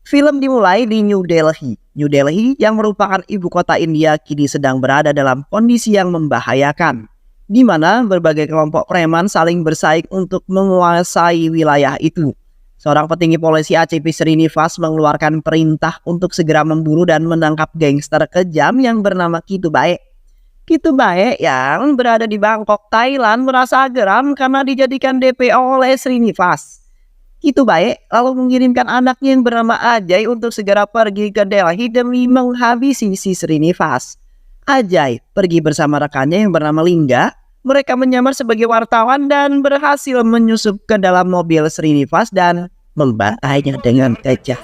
Film dimulai di New Delhi. New Delhi yang merupakan ibu kota India kini sedang berada dalam kondisi yang membahayakan, di mana berbagai kelompok preman saling bersaing untuk menguasai wilayah itu. Seorang petinggi polisi ACP Srinivas mengeluarkan perintah untuk segera memburu dan menangkap gangster kejam yang bernama Kitu Bae. Kitu Bae yang berada di Bangkok, Thailand merasa geram karena dijadikan DPO oleh Srinivas. Kitu Bae lalu mengirimkan anaknya yang bernama Ajay untuk segera pergi ke Delhi demi menghabisi si Srinivas. Ajay pergi bersama rekannya yang bernama Lingga. Mereka menyamar sebagai wartawan dan berhasil menyusup ke dalam mobil Srinivas dan membantainya dengan kejam.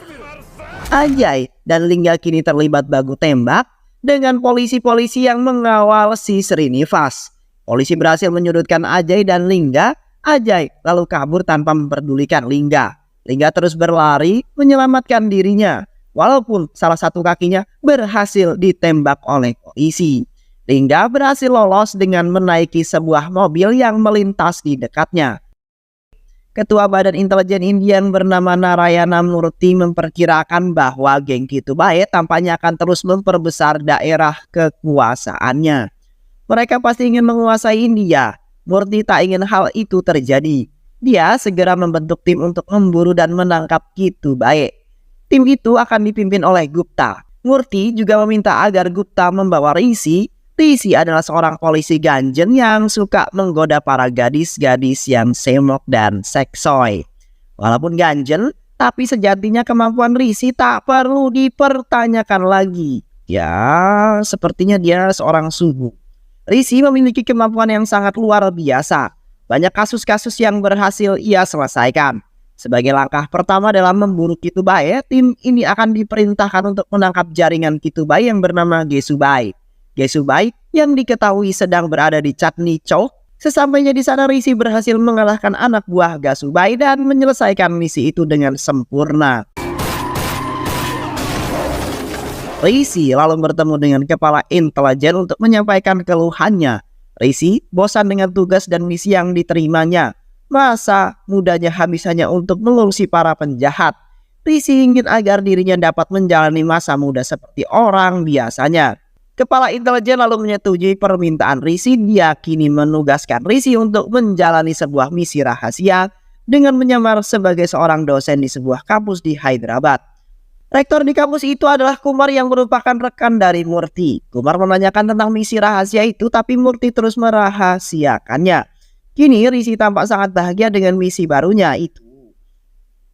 Ajay dan Lingga kini terlibat baku tembak dengan polisi-polisi yang mengawal si Srinivas. Polisi berhasil menyudutkan Ajay dan Lingga. Ajay lalu kabur tanpa memperdulikan Lingga. Lingga terus berlari menyelamatkan dirinya, walaupun salah satu kakinya berhasil ditembak oleh polisi. Lingga berhasil lolos dengan menaiki sebuah mobil yang melintas di dekatnya. Ketua Badan Intelijen India yang bernama Narayana Murthy memperkirakan bahwa geng Kitu Bae tampaknya akan terus memperbesar daerah kekuasaannya. Mereka pasti ingin menguasai India. Murthy tak ingin hal itu terjadi. Dia segera membentuk tim untuk memburu dan menangkap Kitu Bae. Tim itu akan dipimpin oleh Gupta. Murthy juga meminta agar Gupta membawa Rishi. Rishi adalah seorang polisi ganjen yang suka menggoda para gadis-gadis yang semok dan seksoi. Walaupun ganjen, tapi sejatinya kemampuan Rishi tak perlu dipertanyakan lagi. Ya, sepertinya dia seorang suhu. Rishi memiliki kemampuan yang sangat luar biasa. Banyak kasus-kasus yang berhasil ia selesaikan. Sebagai langkah pertama dalam memburu Kitu Bae, tim ini akan diperintahkan untuk menangkap jaringan Kitu Bae yang bernama Gesubai. Gesubai yang diketahui sedang berada di Chandni Chowk. Sesampainya di sana, Rishi berhasil mengalahkan anak buah Gesubai dan menyelesaikan misi itu dengan sempurna. Rishi lalu bertemu dengan kepala intelijen untuk menyampaikan keluhannya. Rishi bosan dengan tugas dan misi yang diterimanya. Masa mudanya habis hanya untuk mengurusi para penjahat. Rishi ingin agar dirinya dapat menjalani masa muda seperti orang biasanya. Kepala intelijen lalu menyetujui permintaan Rishi. Dia kini menugaskan Rishi untuk menjalani sebuah misi rahasia dengan menyamar sebagai seorang dosen di sebuah kampus di Hyderabad. Rektor di kampus itu adalah Kumar yang merupakan rekan dari Murthy. Kumar menanyakan tentang misi rahasia itu, tapi Murthy terus merahasiakannya. Kini Rishi tampak sangat bahagia dengan misi barunya itu.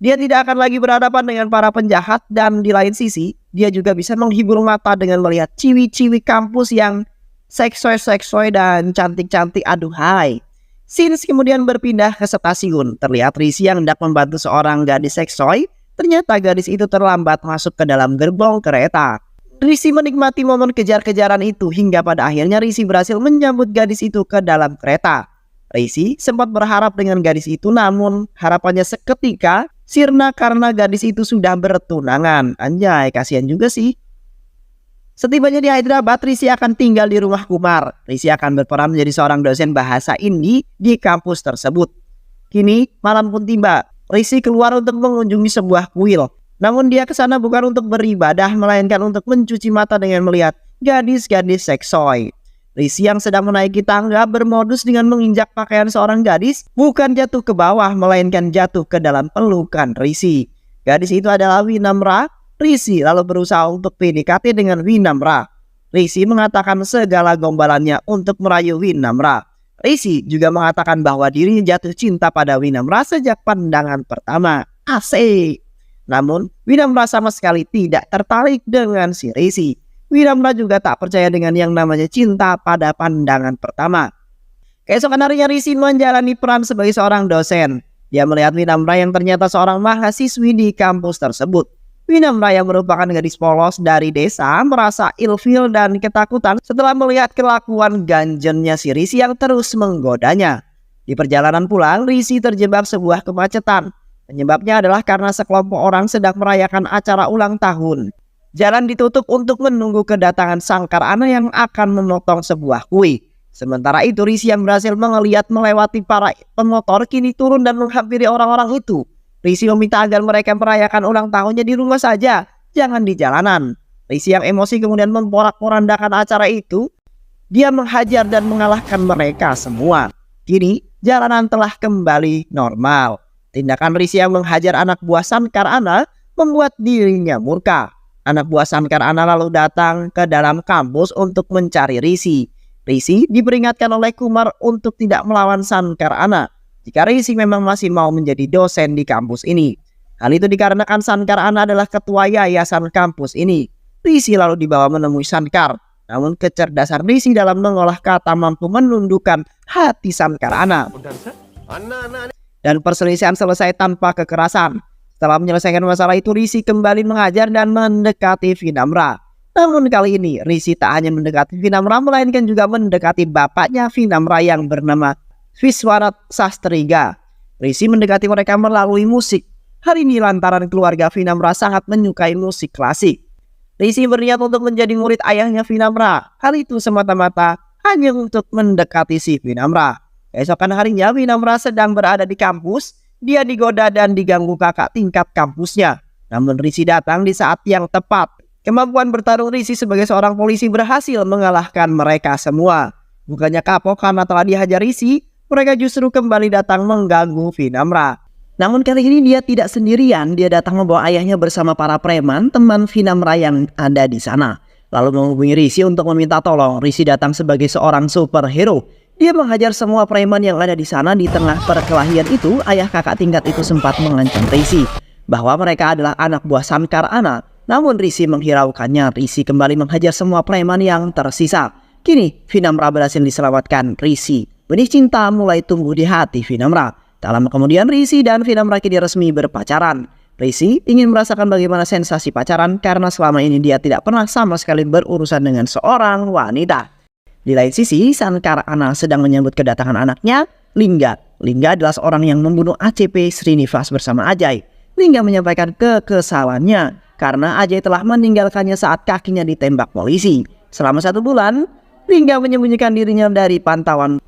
Dia tidak akan lagi berhadapan dengan para penjahat, dan di lain sisi, dia juga bisa menghibur mata dengan melihat ciwi-ciwi kampus yang seksoi-seksoi dan cantik-cantik aduhai. Scenes kemudian berpindah ke stasiun. Terlihat Rishi yang hendak membantu seorang gadis seksoi. Ternyata gadis itu terlambat masuk ke dalam gerbong kereta. Rishi menikmati momen kejar-kejaran itu hingga pada akhirnya Rishi berhasil menyambut gadis itu ke dalam kereta. Rishi sempat berharap dengan gadis itu, namun harapannya seketika sirna karena gadis itu sudah bertunangan. Anjay, kasihan juga sih. Setibanya di Hyderabad, Rishi akan tinggal di rumah Kumar. Rishi akan berperan menjadi seorang dosen bahasa Hindi di kampus tersebut. Kini malam pun tiba. Rishi keluar untuk mengunjungi sebuah kuil. Namun dia ke sana bukan untuk beribadah, melainkan untuk mencuci mata dengan melihat gadis-gadis seksoi. Rishi yang sedang menaiki tangga bermodus dengan menginjak pakaian seorang gadis, bukan jatuh ke bawah, melainkan jatuh ke dalam pelukan Rishi. Gadis itu adalah Vinamra. Rishi lalu berusaha untuk PDKT dengan Vinamra. Rishi mengatakan segala gombalannya untuk merayu Vinamra. Rishi juga mengatakan bahwa dirinya jatuh cinta pada Vinamra sejak pandangan pertama. Asik. Namun Vinamra sama sekali tidak tertarik dengan si Rishi. Vinamra juga tak percaya dengan yang namanya cinta pada pandangan pertama. Keesokan harinya Rishi menjalani peran sebagai seorang dosen. Dia melihat Vinamra yang ternyata seorang mahasiswi di kampus tersebut. Vinamra yang merupakan gadis polos dari desa merasa ilfil dan ketakutan setelah melihat kelakuan ganjennya si Rishi yang terus menggodanya. Di perjalanan pulang, Rishi terjebak sebuah kemacetan. Penyebabnya adalah karena sekelompok orang sedang merayakan acara ulang tahun. Jalan ditutup untuk menunggu kedatangan sangkar anak yang akan memotong sebuah kue. Sementara itu Rishi yang berhasil melihat melewati para pemotor kini turun dan menghampiri orang-orang itu. Risi meminta agar mereka merayakan ulang tahunnya di rumah saja, jangan di jalanan. Risi yang emosi kemudian memporak-porandakan acara itu. Dia menghajar dan mengalahkan mereka semua. Kini jalanan telah kembali normal. Tindakan Risi yang menghajar anak buah Sankar Ana membuat dirinya murka. Anak buah Sankar Ana lalu datang ke dalam kampus untuk mencari Risi. Risi diperingatkan oleh Kumar untuk tidak melawan Sankar Ana jika Risi memang masih mau menjadi dosen di kampus ini. Hal itu dikarenakan Sankar Ana adalah ketua yayasan kampus ini. Risi lalu dibawa menemui Sankar. Namun kecerdasan Risi dalam mengolah kata mampu menundukkan hati Sankar Ana. Dan perselisihan selesai tanpa kekerasan. Setelah menyelesaikan masalah itu, Risi kembali mengajar dan mendekati Vinamra. Namun kali ini Risi tak hanya mendekati Vinamra, melainkan juga mendekati bapaknya Vinamra yang bernama Viswarat Sastriga. Risi mendekati mereka melalui musik. Hari ini lantaran keluarga Vinamra sangat menyukai musik klasik. Risi berniat untuk menjadi murid ayahnya Vinamra. Hal itu semata-mata hanya untuk mendekati si Vinamra. Keesokan harinya Vinamra sedang berada di kampus. Dia digoda dan diganggu kakak tingkat kampusnya. Namun Risi datang di saat yang tepat. Kemampuan bertarung Risi sebagai seorang polisi berhasil mengalahkan mereka semua. Bukannya kapok karena telah dihajar Risi, mereka justru kembali datang mengganggu Vinamra. Namun kali ini dia tidak sendirian. Dia datang membawa ayahnya bersama para preman teman Vinamra yang ada di sana. Lalu menghubungi Risi untuk meminta tolong. Risi datang sebagai seorang superhero. Dia menghajar semua preman yang ada di sana. Di tengah perkelahian itu, ayah kakak tingkat itu sempat mengancam Risi bahwa mereka adalah anak buah Sankar Ana. Namun Risi menghiraukannya. Risi kembali menghajar semua preman yang tersisa. Kini Vinamra berhasil diselamatkan Risi. Benih cinta mulai tumbuh di hati Vinamra. Tak lama kemudian Risi dan Vinamra kini resmi berpacaran. Risi ingin merasakan bagaimana sensasi pacaran karena selama ini dia tidak pernah sama sekali berurusan dengan seorang wanita. Di lain sisi, Sankar Ana sedang menyambut kedatangan anaknya, Lingga. Lingga adalah seorang yang membunuh ACP Srinivas bersama Ajay. Lingga menyampaikan kekesalannya karena Ajay telah meninggalkannya saat kakinya ditembak polisi. Selama 1 bulan, Lingga menyembunyikan dirinya dari pantauan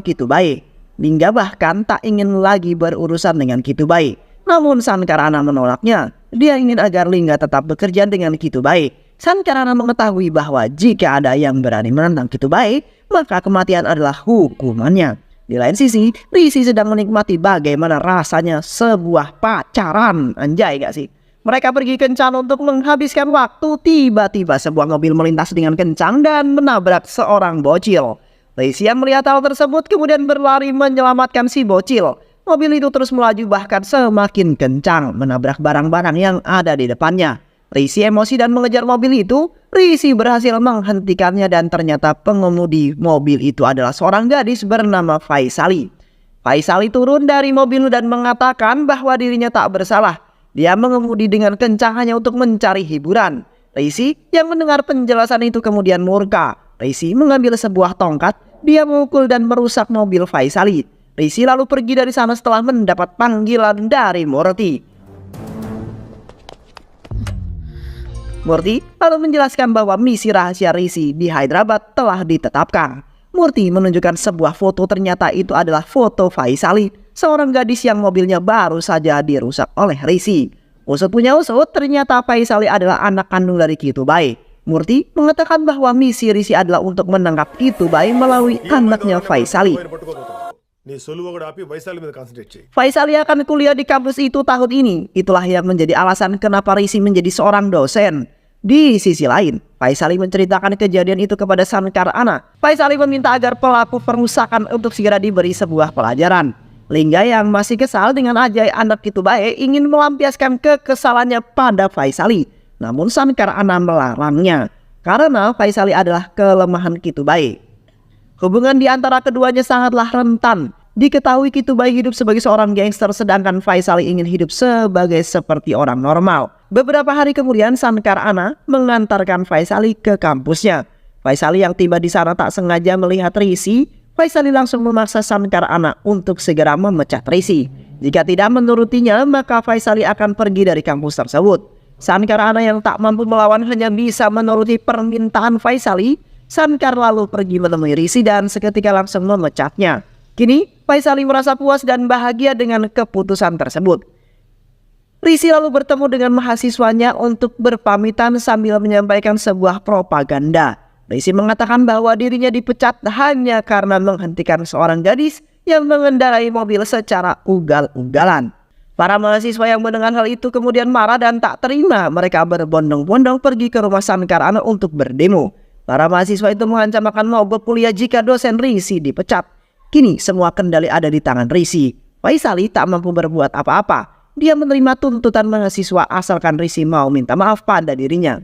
Kitubai. Lingga bahkan tak ingin lagi berurusan dengan Kitubai. Namun Sankar Ana menolaknya. Dia ingin agar Lingga tetap bekerja dengan Kitubai. Sankar Ana mengetahui bahwa jika ada yang berani menentang Kitubai, maka kematian adalah hukumannya. Di lain sisi, Risi sedang menikmati bagaimana rasanya sebuah pacaran. Anjay gak sih? Mereka pergi kencan untuk menghabiskan waktu. Tiba-tiba sebuah mobil melintas dengan kencang dan menabrak seorang bocil. Risi yang melihat hal tersebut kemudian berlari menyelamatkan si bocil. Mobil itu terus melaju bahkan semakin kencang menabrak barang-barang yang ada di depannya. Risi emosi dan mengejar mobil itu. Risi berhasil menghentikannya dan ternyata pengemudi mobil itu adalah seorang gadis bernama Faisali. Faisali turun dari mobil dan mengatakan bahwa dirinya tak bersalah. Dia mengemudi dengan kencang hanya untuk mencari hiburan. Risi yang mendengar penjelasan itu kemudian murka. Risi mengambil sebuah tongkat. Dia memukul dan merusak mobil Faisali. Risi lalu pergi dari sana setelah mendapat panggilan dari Murti. Murti lalu menjelaskan bahwa misi rahasia Risi di Hyderabad telah ditetapkan. Murti menunjukkan sebuah foto, ternyata itu adalah foto Faisali, seorang gadis yang mobilnya baru saja dirusak oleh Risi. Usut punya usut, ternyata Faisali adalah anak kandung dari Kitubai. Murti mengatakan bahwa misi Risi adalah untuk menangkap Kitubai melalui anaknya Faisali. Faisali akan kuliah di kampus itu tahun ini. Itulah yang menjadi alasan kenapa Risi menjadi seorang dosen. Di sisi lain, Faisali menceritakan kejadian itu kepada Sankar Ana. Faisali meminta agar pelaku perusakan untuk segera diberi sebuah pelajaran. Lingga yang masih kesal dengan Ajay anak Kitubai ingin melampiaskan kekesalannya pada Faisali. Namun Sankar Ana melarangnya karena Faisali adalah kelemahan Kitubai. Hubungan di antara keduanya sangatlah rentan. Diketahui Kitubai hidup sebagai seorang gangster sedangkan Faisali ingin hidup seperti orang normal. Beberapa hari kemudian Sankar Ana mengantarkan Faisali ke kampusnya. Faisali yang tiba di sana tak sengaja melihat Risi. Faisali langsung memaksa Sankar Ana untuk segera memecat Risi. Jika tidak menurutinya, maka Faisali akan pergi dari kampus tersebut. Sankar Ana yang tak mampu melawan hanya bisa menuruti permintaan Faisali. Sankar lalu pergi menemui Risi dan seketika langsung memecatnya. Kini Faisali merasa puas dan bahagia dengan keputusan tersebut. Rishi lalu bertemu dengan mahasiswanya untuk berpamitan sambil menyampaikan sebuah propaganda. Rishi mengatakan bahwa dirinya dipecat hanya karena menghentikan seorang gadis yang mengendarai mobil secara ugal-ugalan. Para mahasiswa yang mendengar hal itu kemudian marah dan tak terima. Mereka berbondong-bondong pergi ke rumah Sankarana untuk berdemo. Para mahasiswa itu mengancam akan mogok kuliah jika dosen Rishi dipecat. Kini semua kendali ada di tangan Rishi. Faisali tak mampu berbuat apa-apa. Dia menerima tuntutan mahasiswa asalkan Rishi mau minta maaf pada dirinya.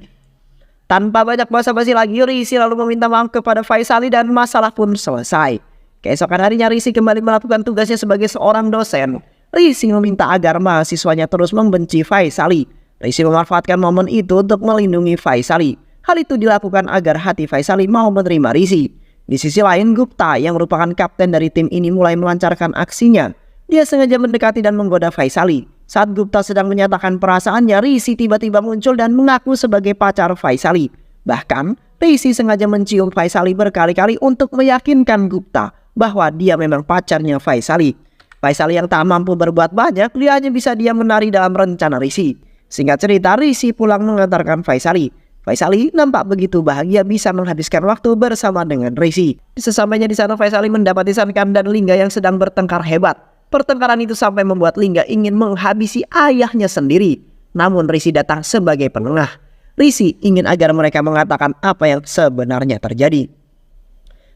Tanpa banyak basa-basi lagi, Rishi lalu meminta maaf kepada Faisali dan masalah pun selesai. Keesokan harinya Rishi kembali melakukan tugasnya sebagai seorang dosen. Rishi meminta agar mahasiswanya terus membenci Faisali. Rishi memanfaatkan momen itu untuk melindungi Faisali. Hal itu dilakukan agar hati Faisali mau menerima Rishi. Di sisi lain, Gupta yang merupakan kapten dari tim ini mulai melancarkan aksinya. Dia sengaja mendekati dan menggoda Faisali. Saat Gupta sedang menyatakan perasaannya, Rishi tiba-tiba muncul dan mengaku sebagai pacar Faisali. Bahkan, Rishi sengaja mencium Faisali berkali-kali untuk meyakinkan Gupta bahwa dia memang pacarnya Faisali. Faisali yang tak mampu berbuat banyak, dia hanya bisa diam menari dalam rencana Rishi. Singkat cerita, Rishi pulang mengantarkan Faisali. Faisali nampak begitu bahagia bisa menghabiskan waktu bersama dengan Rishi. Sesampainya di sana, Faisali mendapati Sankar dan Lingga yang sedang bertengkar hebat. Pertengkaran itu sampai membuat Lingga ingin menghabisi ayahnya sendiri. Namun Rishi datang sebagai penengah. Rishi ingin agar mereka mengatakan apa yang sebenarnya terjadi.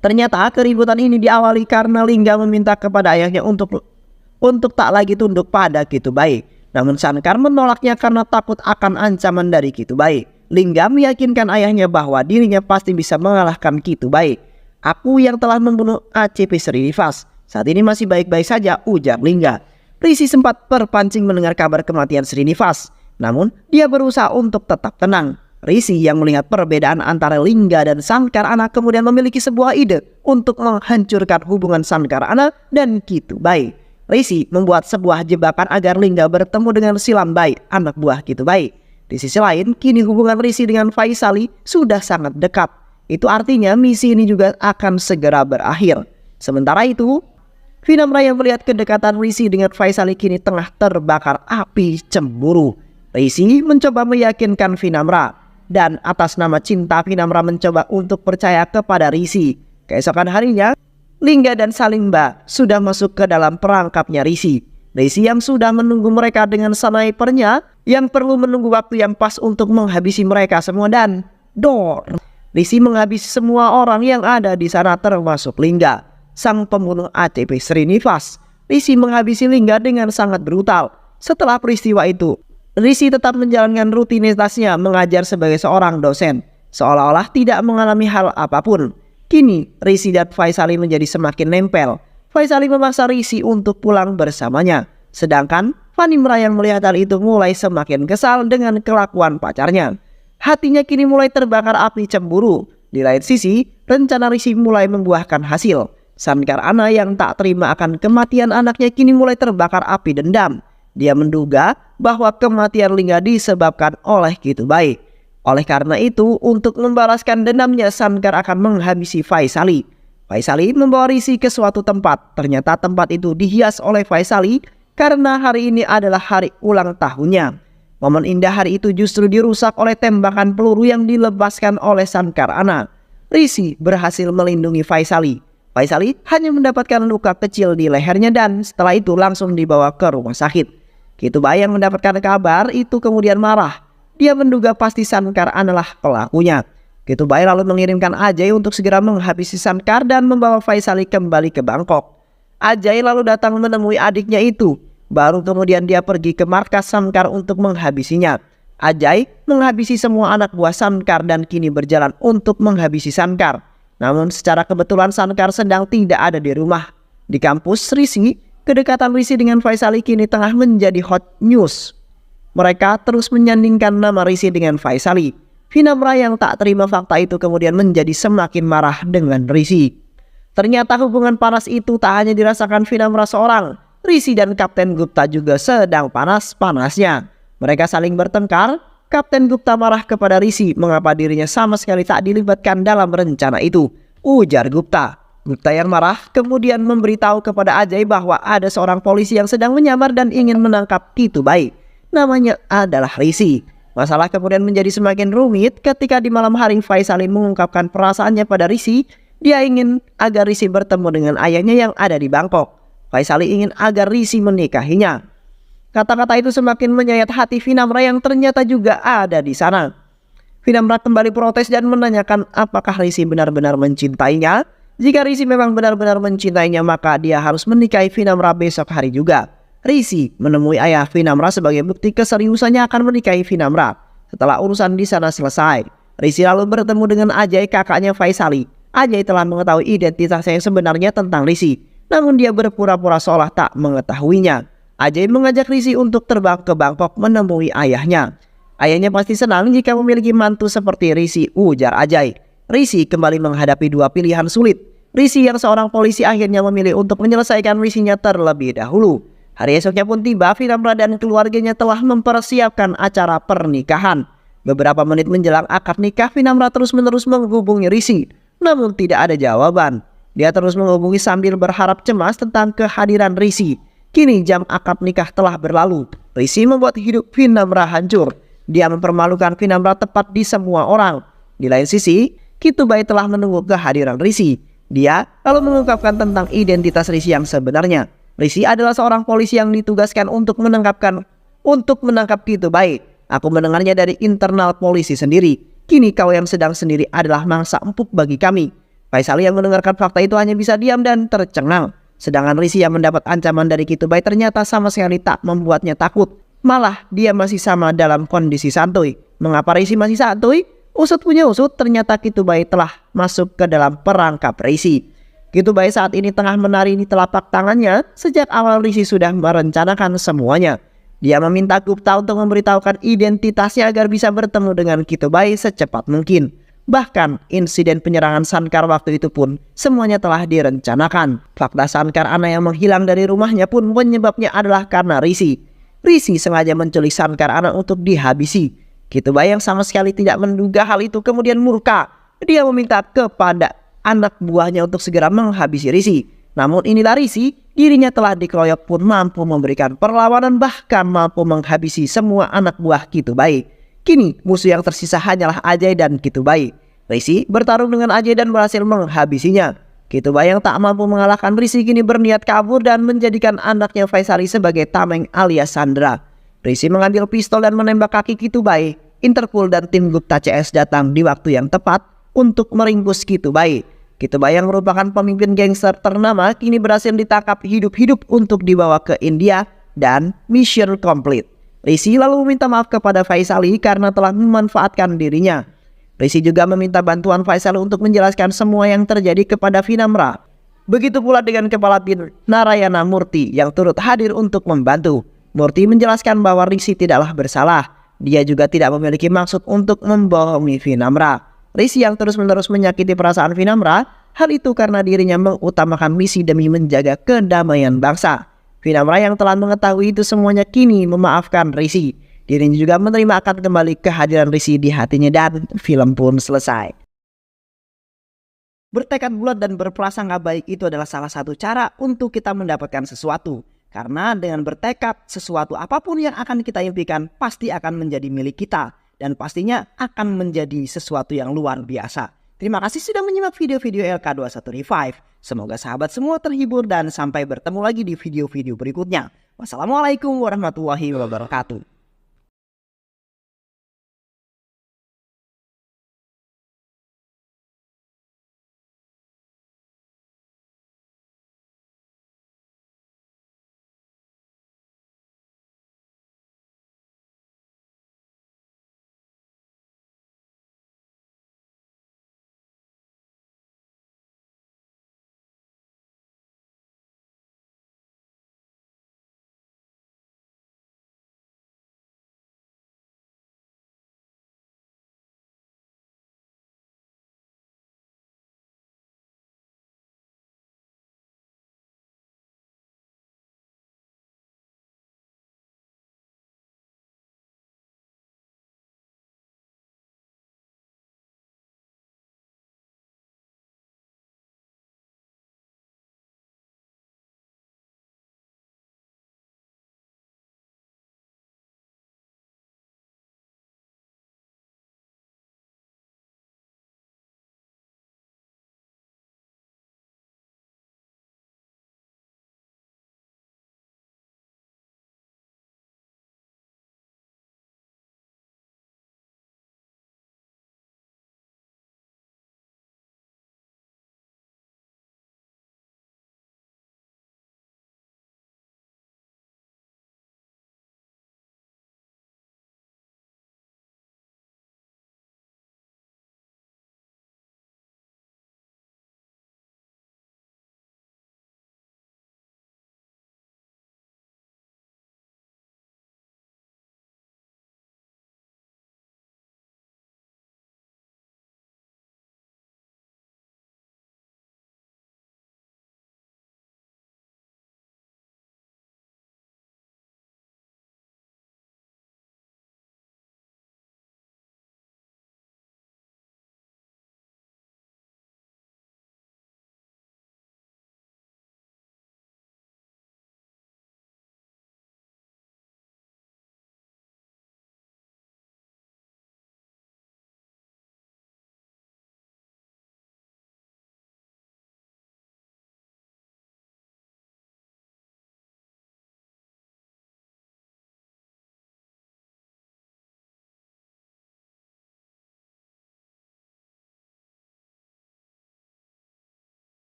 Ternyata keributan ini diawali karena Lingga meminta kepada ayahnya untuk tak lagi tunduk pada Kitubai. Namun Sankar menolaknya karena takut akan ancaman dari Kitubai. Lingga meyakinkan ayahnya bahwa dirinya pasti bisa mengalahkan Kitubai. Aku yang telah membunuh ACP Srinivas. Saat ini masih baik-baik saja, ujar Lingga. Rishi sempat terpancing mendengar kabar kematian Srinivas. Namun, dia berusaha untuk tetap tenang. Rishi yang melihat perbedaan antara Lingga dan Sankarana kemudian memiliki sebuah ide untuk menghancurkan hubungan Sankarana dan Kitubai. Rishi membuat sebuah jebakan agar Lingga bertemu dengan Silambai, anak buah Kitubai. Di sisi lain, kini hubungan Rishi dengan Faisali sudah sangat dekat. Itu artinya misi ini juga akan segera berakhir. Sementara itu, Vinamra yang melihat kedekatan Rishi dengan Faisali kini tengah terbakar api cemburu. Rishi mencoba meyakinkan Vinamra, dan atas nama cinta Vinamra mencoba untuk percaya kepada Rishi. Keesokan harinya, Lingga dan Salimba sudah masuk ke dalam perangkapnya Rishi. Rishi yang sudah menunggu mereka dengan snipernya yang perlu menunggu waktu yang pas untuk menghabisi mereka semua dan Rishi menghabisi semua orang yang ada di sana termasuk Lingga, sang pembunuh ACP Srinivas. Rishi menghabisi Lingga dengan sangat brutal. Setelah peristiwa itu, Rishi tetap menjalankan rutinitasnya mengajar sebagai seorang dosen, seolah-olah tidak mengalami hal apapun. Kini, Rishi dan Faisali menjadi semakin nempel. Faisali memaksa Rishi untuk pulang bersamanya. Sedangkan Vanimra yang melihat hal itu mulai semakin kesal dengan kelakuan pacarnya. Hatinya kini mulai terbakar api cemburu. Di lain sisi, rencana Rishi mulai membuahkan hasil. Sankarana yang tak terima akan kematian anaknya kini mulai terbakar api dendam. Dia menduga bahwa kematian Lingga disebabkan oleh Kitubai. Oleh karena itu, untuk membalaskan dendamnya, Sankar akan menghabisi Faisali. Faisali membawa Rishi ke suatu tempat. Ternyata tempat itu dihias oleh Faisali karena hari ini adalah hari ulang tahunnya. Momen indah hari itu justru dirusak oleh tembakan peluru yang dilepaskan oleh Sankarana. Rishi berhasil melindungi Faisali. Faisali hanya mendapatkan luka kecil di lehernya dan setelah itu langsung dibawa ke rumah sakit. Kitubai yang mendapatkan kabar itu kemudian marah. Dia menduga pasti Sankar adalah pelakunya. Kitubai lalu mengirimkan Ajay untuk segera menghabisi Sankar dan membawa Faisali kembali ke Bangkok. Ajay lalu datang menemui adiknya itu. Baru kemudian dia pergi ke markas Sankar untuk menghabisinya. Ajay menghabisi semua anak buah Sankar dan kini berjalan untuk menghabisi Sankar. Namun secara kebetulan Sankar sedang tidak ada di rumah. Di kampus Rishi, kedekatan Rishi dengan Faisali kini tengah menjadi hot news. Mereka terus menyandingkan nama Rishi dengan Faisali. Vinamra yang tak terima fakta itu kemudian menjadi semakin marah dengan Rishi. Ternyata hubungan panas itu tak hanya dirasakan Vinamra seorang. Rishi dan Kapten Gupta juga sedang panas-panasnya. Mereka saling bertengkar. Kapten Gupta marah kepada Rishi mengapa dirinya sama sekali tak dilibatkan dalam rencana itu, ujar Gupta. Gupta yang marah kemudian memberitahu kepada Ajay bahwa ada seorang polisi yang sedang menyamar dan ingin menangkap Kitubai. namanya adalah Rizky. Masalah kemudian menjadi semakin rumit ketika di malam hari Faisali mengungkapkan perasaannya pada Rizky. Dia ingin agar Rizky bertemu dengan ayahnya yang ada di Bangkok. Faisali ingin agar Rizky menikahinya. Kata-kata itu semakin menyayat hati Vinamra yang ternyata juga ada di sana. Vinamra kembali protes dan menanyakan apakah Rizky benar-benar mencintainya. Jika Rizky memang benar-benar mencintainya, maka dia harus menikahi Vinamra besok hari juga. Rizky menemui ayah Vinamra sebagai bukti keseriusannya akan menikahi Vinamra. Setelah urusan di sana selesai, Rizky lalu bertemu dengan Ajay, kakaknya Faisali. Ajay telah mengetahui identitasnya yang sebenarnya tentang Rizky, namun dia berpura-pura seolah tak mengetahuinya. Ajay mengajak Rizky untuk terbang ke Bangkok menemui ayahnya. Ayahnya pasti senang jika memiliki mantu seperti Rizky, ujar Ajay. Rizky kembali menghadapi dua pilihan sulit. Rizky yang seorang polisi akhirnya memilih untuk menyelesaikan misinya terlebih dahulu. Hari esoknya pun tiba, Vinamra dan keluarganya telah mempersiapkan acara pernikahan. Beberapa menit menjelang akad nikah, Vinamra terus-menerus menghubungi Rizky, namun tidak ada jawaban. Dia terus menghubungi sambil berharap cemas tentang kehadiran Rizky. Kini jam akad nikah telah berlalu. Rizky membuat hidup Vinamra hancur. Dia mempermalukan Vinamra tepat di semua orang. Di lain sisi, Kitubai telah menunggu kehadiran Rizky. Dia lalu mengungkapkan tentang identitas Rizky yang sebenarnya. Rizky adalah seorang polisi yang ditugaskan untuk menangkap Kitubai. Aku mendengarnya dari internal polisi sendiri. Kini kau yang sedang sendiri adalah mangsa empuk bagi kami. Faisali yang mendengarkan fakta itu hanya bisa diam dan tercengang. Sedangkan Rizky yang mendapat ancaman dari Kitubai ternyata sama sekali tak membuatnya takut. Malah dia masih sama dalam kondisi santuy. Mengapa Rizky masih santuy? Usut punya usut, ternyata Kitubai telah masuk ke dalam perangkap Rizky. Kitubai saat ini tengah menari di telapak tangannya. Sejak awal Rizky sudah merencanakan semuanya. Dia meminta Gupta untuk memberitahukan identitasnya agar bisa bertemu dengan Kitubai secepat mungkin. Bahkan insiden penyerangan Sankar waktu itu pun semuanya telah direncanakan. Fakta Sankar anak yang menghilang dari rumahnya pun penyebabnya adalah karena Rizky. Rizky sengaja menculik Sankar anak untuk dihabisi. Kitubai yang sama sekali tidak menduga hal itu kemudian murka. Dia meminta kepada anak buahnya untuk segera menghabisi Rizky. Namun inilah Rizky, dirinya telah dikeroyok pun mampu memberikan perlawanan, bahkan mampu menghabisi semua anak buah Kitubai. Kini musuh yang tersisa hanyalah Ajay dan Kitubai. Rizky bertarung dengan Ajay dan berhasil menghabisinya. Kitubai yang tak mampu mengalahkan Rizky kini berniat kabur dan menjadikan anaknya Faisali sebagai tameng alias Sandra. Rizky mengambil pistol dan menembak kaki Kitubai. Interpol dan tim Gupta CS datang di waktu yang tepat untuk meringkus Kitubai. Kitubai yang merupakan pemimpin gangster ternama kini berhasil ditangkap hidup-hidup untuk dibawa ke India dan mission complete. Rizky lalu meminta maaf kepada Faisali karena telah memanfaatkan dirinya. Rizky juga meminta bantuan Faisali untuk menjelaskan semua yang terjadi kepada Vinamra. Begitu pula dengan Kepala BIN Narayana Murthy yang turut hadir untuk membantu. Murthy menjelaskan bahwa Rizky tidaklah bersalah. Dia juga tidak memiliki maksud untuk membohongi Vinamra. Rizky yang terus-menerus menyakiti perasaan Vinamra, hal itu karena dirinya mengutamakan misi demi menjaga kedamaian bangsa. Vinamra yang telah mengetahui itu semuanya kini memaafkan Rizky. Dirinya juga menerima akan kembali kehadiran Rizky di hatinya dan film pun selesai. Bertekad bulat dan berprasangka baik itu adalah salah satu cara untuk kita mendapatkan sesuatu. Karena dengan bertekad, sesuatu apapun yang akan kita impikan pasti akan menjadi milik kita. Dan pastinya akan menjadi sesuatu yang luar biasa. Terima kasih sudah menyimak video-video LK21 Revive. Semoga sahabat semua terhibur dan sampai bertemu lagi di video-video berikutnya. Wassalamualaikum warahmatullahi wabarakatuh.